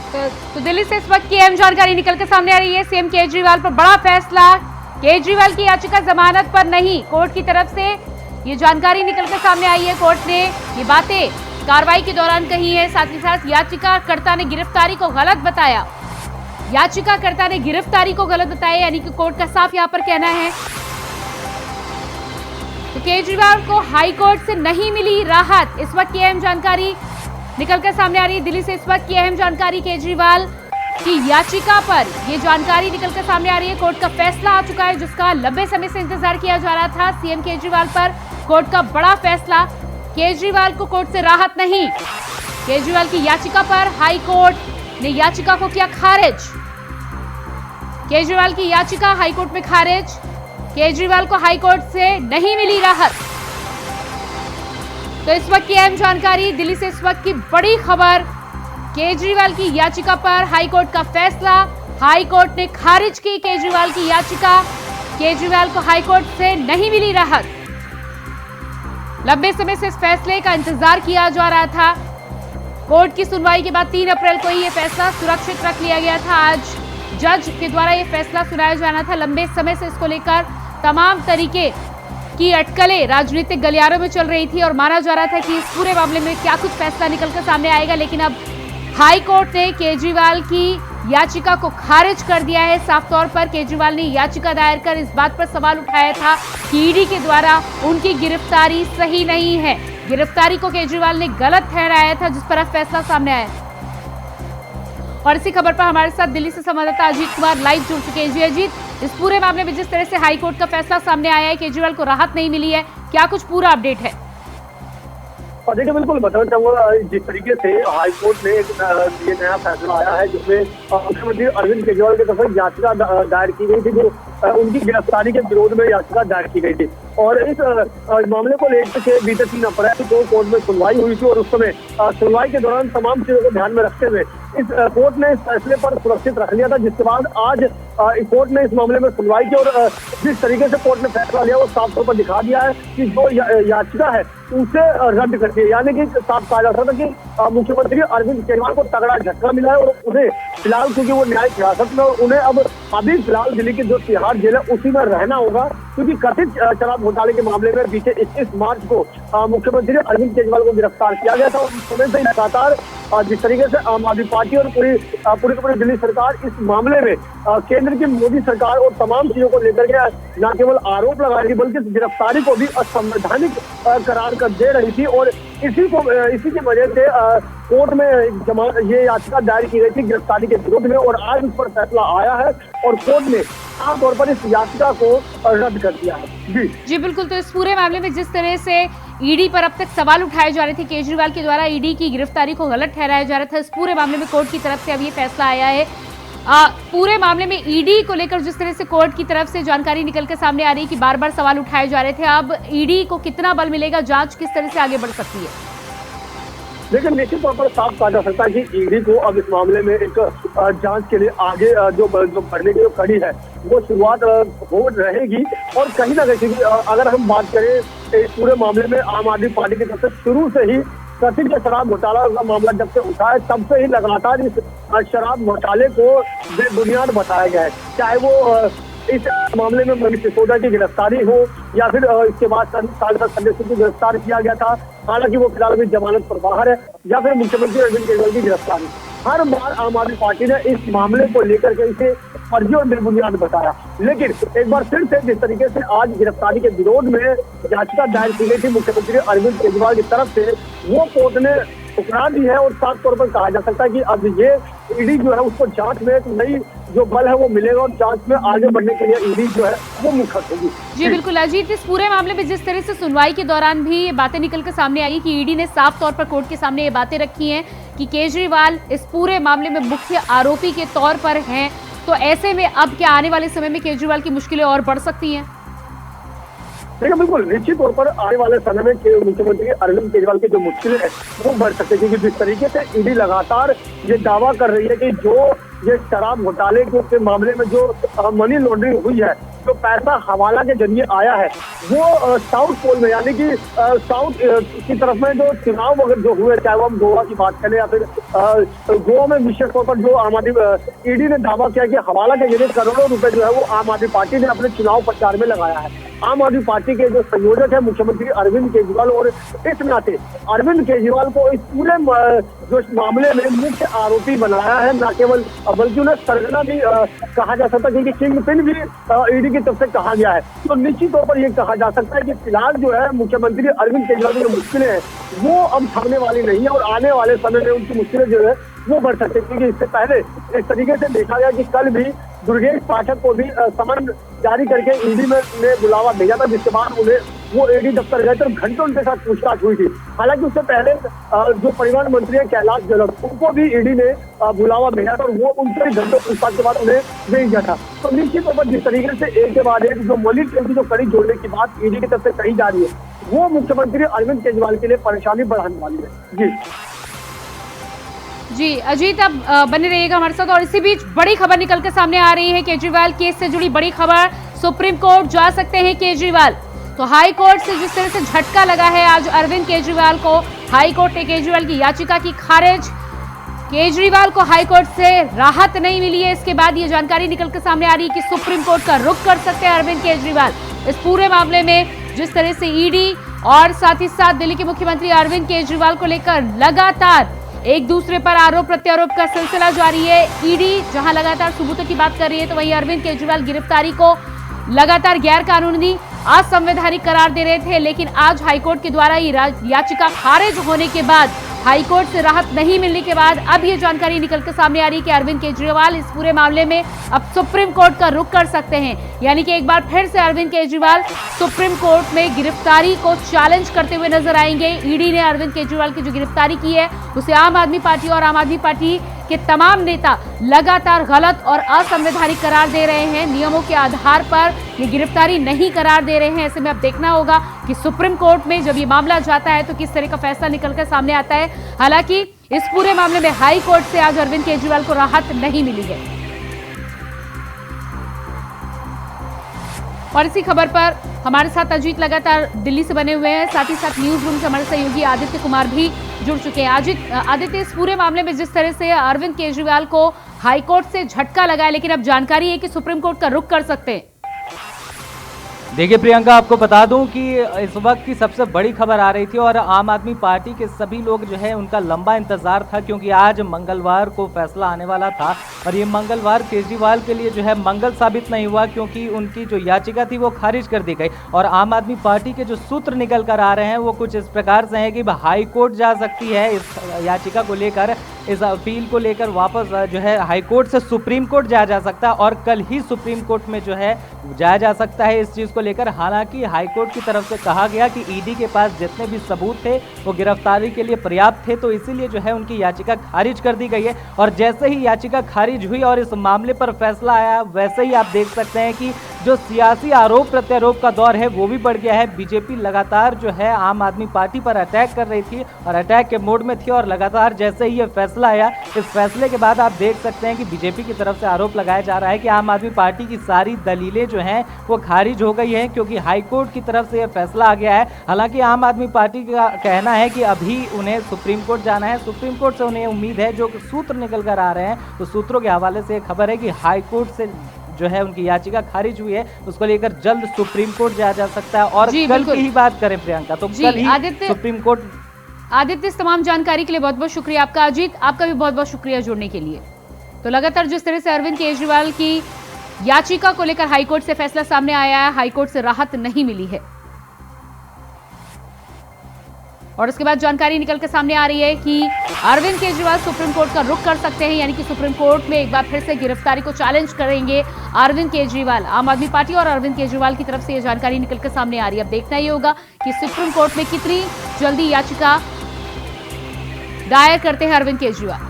तो दिल्ली से इस वक्त की अहम जानकारी निकल कर सामने आ रही है। सीएम केजरीवाल पर बड़ा फैसला, केजरीवाल की याचिका जमानत पर नहीं, कोर्ट की तरफ से ये जानकारी निकल कर सामने आई है। कोर्ट ने ये बातें कार्रवाई के दौरान कही है। साथ ही साथ याचिकाकर्ता ने गिरफ्तारी को गलत बताया, याचिकाकर्ता ने गिरफ्तारी को गलत बताया, यानी कि कोर्ट का साफ यहां पर कहना है। तो केजरीवाल को हाईकोर्ट से नहीं मिली राहत, इस वक्त की अहम जानकारी निकलकर सामने आ रही है। दिल्ली से इस वक्त की अहम जानकारी, केजरीवाल की याचिका पर यह जानकारी निकलकर सामने आ रही है। कोर्ट का फैसला आ चुका है, जिसका लंबे समय से इंतजार किया जा रहा था। सीएम केजरीवाल पर कोर्ट का बड़ा फैसला, केजरीवाल को कोर्ट से राहत नहीं। केजरीवाल की याचिका पर हाई कोर्ट ने याचिका को किया खारिज। केजरीवाल की याचिका हाईकोर्ट में खारिज, केजरीवाल को हाईकोर्ट से नहीं मिली राहत। तो इस वक्त की अहम जानकारी, दिल्ली से इस वक्त की बड़ी खबर, केजरीवाल की याचिका पर हाईकोर्ट का फैसला, हाईकोर्ट ने खारिज की केजरीवाल की याचिका, केजरीवाल को हाईकोर्ट से नहीं मिली राहत। लंबे समय से इस फैसले का इंतजार किया जा रहा था। कोर्ट की सुनवाई के बाद 3 अप्रैल को यह फैसला सुरक्षित रख लिया गया था। आज जज के द्वारा यह फैसला सुनाया जाना था। लंबे समय से इसको लेकर तमाम तरीके की अटकलें राजनीतिक गलियारों में चल रही थी और माना जा रहा था कि इस पूरे मामले में क्या कुछ फैसला निकलकर सामने आएगा, लेकिन अब हाई कोर्ट ने केजरीवाल की याचिका को खारिज कर दिया है। साफ तौर पर केजरीवाल ने याचिका दायर कर इस बात पर सवाल उठाया था कि ईडी के द्वारा उनकी गिरफ्तारी सही नहीं है। गिरफ्तारी को केजरीवाल ने गलत ठहराया था, जिस पर अब फैसला सामने आया। और इसी खबर पर हमारे साथ दिल्ली से संवाददाता अजीत कुमार लाइव जुड़ चुके हैं। जी अजीत, इस पूरे मामले में जिस तरह से हाईकोर्ट का फैसला सामने आया है, केजरीवाल को राहत नहीं मिली है, क्या कुछ पूरा अपडेट है? देखिए, बिल्कुल बताना चाहूंगा, जिस तरीके से हाईकोर्ट ने ये नया फैसला आया है, जिसमें मुख्यमंत्री अरविंद केजरीवाल की तरफ से याचिका दायर की गई थी, जो उनकी गिरफ्तारी के विरोध में याचिका दायर की गई थी। और इस मामले को लेकर के बीते 3 अप्रैल को कोर्ट में सुनवाई हुई थी और उस समय सुनवाई के दौरान तमाम चीजों को ध्यान में रखते हुए इस कोर्ट ने इस फैसले पर सुरक्षित रख लिया था, जिसके बाद आज कोर्ट ने इस मामले में सुनवाई की और जिस तरीके से कोर्ट ने फैसला लिया वो साफ तौर पर दिखा दिया है कि जो याचिका है उसे रद्द कर दिया। यानी कि साफ कहा जा सकता है कि मुख्यमंत्री अरविंद केजरीवाल को तगड़ा झटका मिला है और उन्हें फिलहाल, क्योंकि वो न्यायिक हिरासत में, उन्हें अब अभी फिलहाल दिल्ली की जो तिहाड़ जेल है उसी में रहना होगा, क्योंकि कथित शराब घोटाले के मामले में बीते 21 मार्च को मुख्यमंत्री अरविंद केजरीवाल को गिरफ्तार किया गया था। और उस समय से लगातार जिस तरीके से आम आदमी पार्टी और पूरी दिल्ली सरकार इस मामले में केंद्र की मोदी सरकार और तमाम चीजों को लेकर के न केवल आरोप लगा रही बल्कि गिरफ्तारी को भी असंवैधानिक करार कर दे रही थी। और इसी की वजह से कोर्ट में ये याचिका दायर की गई थी गिरफ्तारी के विरोध में, और आज उस पर फैसला आया है और कोर्ट ने साफ तौर पर इस याचिका को रद्द कर दिया है। जी बिल्कुल। तो इस पूरे मामले में जिस तरह से ईडी पर अब तक सवाल उठाए जा रहे थे, केजरीवाल के द्वारा ईडी की गिरफ्तारी को गलत ठहराया जा रहा था, इस पूरे मामले में कोर्ट की तरफ से अब ये फैसला आया है। पूरे मामले में ईडी को लेकर जिस तरह से कोर्ट की तरफ से जानकारी निकलकर सामने आ रही है कि बार बार सवाल उठाए जा रहे थे, अब ईडी को कितना बल मिलेगा, जांच किस तरह से आगे बढ़ सकती है? लेकिन निश्चित तौर पर साफ कहा जा सकता है कि ईडी को अब इस मामले में एक जांच के लिए आगे जो बढ़ने की जो कड़ी है वो शुरुआत हो रहेगी। और कहीं ना कहीं अगर हम बात करें इस पूरे मामले में आम आदमी पार्टी की तरफ से शुरू से ही कथित शराब घोटाला का मामला जब से उठा है, तब से ही लगातार इस शराब घोटाले को बेबुनियाद बताया गया है। चाहे वो इस मामले में मनीष सिसोदिया की गिरफ्तारी हो या फिर इसके बाद सांसद संजय सिंह को गिरफ्तार किया गया था, हालांकि वो फिलहाल अभी जमानत पर बाहर है, या फिर मुख्यमंत्री अरविंद केजरीवाल की गिरफ्तारी। हर बार आम आदमी पार्टी ने इस मामले को लेकर के इसे फर्जी और बेबुनियाद बताया। लेकिन एक बार फिर से जिस तरीके से आज गिरफ्तारी के विरोध में याचिका दायर की गई थी मुख्यमंत्री अरविंद केजरीवाल की तरफ से, वो कोर्ट ने ठुकरा दी है। और साफ तौर पर कहा जा सकता है कि अब ये ईडी जो है उसको जांच में एक नई जो बल है वो मिलेगा और जांच में आगे बढ़ने के लिए ईडी जो है वो मुखर होगी। जी बिल्कुल अजीत, इस पूरे मामले में जिस तरह से सुनवाई के दौरान भी ये बातें निकल कर सामने आई कि ईडी ने साफ तौर पर कोर्ट के सामने ये बातें रखी हैं कि केजरीवाल इस पूरे मामले में मुख्य आरोपी के तौर पर हैं, तो ऐसे में अब क्या आने वाले समय में केजरीवाल की मुश्किलें और बढ़ सकती हैं? देखिए बिल्कुल निश्चित तौर पर आने वाले समय में मुख्यमंत्री अरविंद केजरीवाल की जो मुश्किलें हैं वो बढ़ सकती है, क्योंकि जिस तरीके से ईडी लगातार ये दावा कर रही है कि जो ये शराब घोटाले के मामले में जो मनी लॉन्ड्रिंग हुई है, जो पैसा हवाला के जरिए आया है, वो साउथ पोल में यानी कि साउथ की तरफ में जो चुनाव वगैरह जो हुए, चाहे वो हम गोवा की बात करें या फिर गोवा में विशेष तौर पर जो आम आदमी ईडी ने दावा किया कि हवाला के जरिए करोड़ों रुपए जो है वो आम आदमी पार्टी ने अपने चुनाव प्रचार में लगाया है। आम आदमी पार्टी के जो संयोजक है मुख्यमंत्री अरविंद केजरीवाल, और इस नाते अरविंद केजरीवाल को इस पूरे जो मामले में मुख्य आरोपी बनाया है, न केवल बल्कि उन्हें सरगना भी कहा जा सकता है, क्योंकि किंग पिन भी ईडी की तरफ से कहा गया है। तो निश्चित तौर पर यह कहा जा सकता है कि फिलहाल जो है मुख्यमंत्री अरविंद केजरीवाल की जो मुश्किलें हैं वो अब थमने वाली नहीं है, और आने वाले समय में उनकी मुश्किलें जो है वो बढ़ सकती है, क्योंकि इससे पहले इस तरीके से देखा गया कि कल भी दुर्गेश पाठक को भी समन जारी करके ईडी ने बुलावा भेजा था, जिसके बाद उन्हें वो ईडी दफ्तर गए थे और घंटों उनके साथ पूछताछ हुई थी। हालांकि उससे पहले जो परिवहन मंत्री है कैलाश गहलोत, उनको भी ईडी ने बुलावा भेजा था और वो उनसे घंटों पूछताछ के बाद उन्हें भेज दिया था। तो निश्चित तौर पर जिस तरीके से एक के बाद एक जो मनी ट्रेल की जो कड़ी जोड़ने की बात ईडी की तरफ से कही जा रही है, वो मुख्यमंत्री अरविंद केजरीवाल के लिए परेशानी बढ़ाने वाली है। जी अजीत, अब बने रहिएगा हमारे साथ। और इसी बीच बड़ी खबर निकल के सामने आ रही है, केजरीवाल केस से जुड़ी बड़ी खबर। सुप्रीम कोर्ट जा सकते हैं केजरीवाल। तो हाई कोर्ट से जिस तरह से झटका लगा है आज अरविंद केजरीवाल को, हाई कोर्ट ने केजरीवाल की याचिका की खारिज। केजरीवाल को हाई कोर्ट से राहत नहीं मिली है। इसके बाद ये जानकारी निकल के सामने आ रही है कि सुप्रीम कोर्ट का रुख कर सकते हैं अरविंद केजरीवाल। इस पूरे मामले में जिस तरह से ईडी और साथ ही साथ दिल्ली के मुख्यमंत्री अरविंद केजरीवाल को लेकर लगातार एक दूसरे पर आरोप प्रत्यारोप का सिलसिला जारी है। ईडी जहां लगातार सबूतों की बात कर रही है, तो वहीं अरविंद केजरीवाल गिरफ्तारी को लगातार गैर कानूनी, असंवैधानिक करार दे रहे थे। लेकिन आज हाईकोर्ट के द्वारा ये याचिका खारिज होने के बाद, हाईकोर्ट से राहत नहीं मिलने के बाद अब ये जानकारी निकल के सामने आ रही है कि अरविंद केजरीवाल इस पूरे मामले में अब सुप्रीम कोर्ट का रुख कर सकते हैं। यानी कि एक बार फिर से अरविंद केजरीवाल सुप्रीम कोर्ट में गिरफ्तारी को चैलेंज करते हुए नजर आएंगे। ईडी ने अरविंद केजरीवाल की जो गिरफ्तारी की है उसे आम आदमी पार्टी और आम आदमी पार्टी के तमाम नेता लगातार गलत और असंवैधानिक करार दे रहे हैं। नियमों के आधार पर ये गिरफ्तारी नहीं करार दे रहे हैं। ऐसे में अब देखना होगा कि सुप्रीम कोर्ट में जब ये मामला जाता है तो किस तरह का फैसला निकलकर सामने आता है। हालांकि इस पूरे मामले में हाई कोर्ट से आज अरविंद केजरीवाल को राहत नहीं मिली है। और इसी खबर पर हमारे साथ अजीत लगातार दिल्ली से बने हुए हैं, साथ ही साथ न्यूज रूम से हमारे सहयोगी आदित्य कुमार भी जुड़ चुके हैं। आदित्य, इस पूरे मामले में जिस तरह से अरविंद केजरीवाल को हाईकोर्ट से झटका लगा है, लेकिन अब जानकारी है कि सुप्रीम कोर्ट का रुख कर सकते हैं। देखिए प्रियंका, आपको बता दूं कि इस वक्त की सबसे बड़ी खबर आ रही थी और आम आदमी पार्टी के सभी लोग जो है उनका लंबा इंतजार था, क्योंकि आज मंगलवार को फैसला आने वाला था। और ये मंगलवार केजरीवाल के लिए जो है मंगल साबित नहीं हुआ, क्योंकि उनकी जो याचिका थी वो खारिज कर दी गई। और आम आदमी पार्टी के जो सूत्र निकल कर आ रहे हैं वो कुछ इस प्रकार से हैं कि हाई कोर्ट जा सकती है इस याचिका को लेकर, इस अपील को लेकर वापस जो है हाई कोर्ट से सुप्रीम कोर्ट जाया जा सकता है और कल ही सुप्रीम कोर्ट में जो है जाया जा सकता है इस चीज़ को लेकर। हालांकि हाई कोर्ट की तरफ से कहा गया कि ईडी के पास जितने भी सबूत थे वो गिरफ्तारी के लिए पर्याप्त थे, तो इसीलिए जो है उनकी याचिका खारिज कर दी गई है। और जैसे ही याचिका खारिज हुई और इस मामले पर फैसला आया, वैसे ही आप देख सकते हैं कि जो सियासी आरोप प्रत्यारोप का दौर है वो भी बढ़ गया है। बीजेपी लगातार जो है आम आदमी पार्टी पर अटैक कर रही थी और अटैक के मोड में थी, और लगातार जैसे ही ये फैसला आया, इस फैसले के बाद आप देख सकते हैं कि बीजेपी की तरफ से आरोप लगाया जा रहा है कि आम आदमी पार्टी की सारी दलीलें जो हैं वो खारिज हो गई हैं, क्योंकि हाई कोर्ट की तरफ से यह फैसला आ गया है। हालांकि आम आदमी पार्टी का कहना है कि अभी उन्हें सुप्रीम कोर्ट जाना है, सुप्रीम कोर्ट से उन्हें उम्मीद है, जो सूत्र निकल कर आ रहे हैं तो सूत्रों के हवाले से खबर है कि हाई कोर्ट से जो है उनकी याचिका खारिज हुई है, उसको लेकर जल्द सुप्रीम कोर्ट जाया जा सकता है। और कल की ही बात करें प्रियंका, तो कल ही सुप्रीम कोर्ट। आदित्य, इस तमाम जानकारी के लिए बहुत बहुत शुक्रिया आपका। अजीत, आपका भी बहुत बहुत शुक्रिया जुड़ने के लिए। तो लगातार जिस तरह से अरविंद केजरीवाल की याचिका को लेकर हाईकोर्ट से फैसला सामने आया है, हाईकोर्ट से राहत नहीं मिली है, और उसके बाद जानकारी निकल के सामने आ रही है कि अरविंद केजरीवाल सुप्रीम कोर्ट का रुख कर सकते हैं। यानी कि सुप्रीम कोर्ट में एक बार फिर से गिरफ्तारी को चैलेंज करेंगे अरविंद केजरीवाल। आम आदमी पार्टी और अरविंद केजरीवाल की तरफ से यह जानकारी निकल के सामने आ रही है। अब देखना ही होगा कि सुप्रीम कोर्ट में कितनी जल्दी याचिका दायर करते हैं अरविंद केजरीवाल।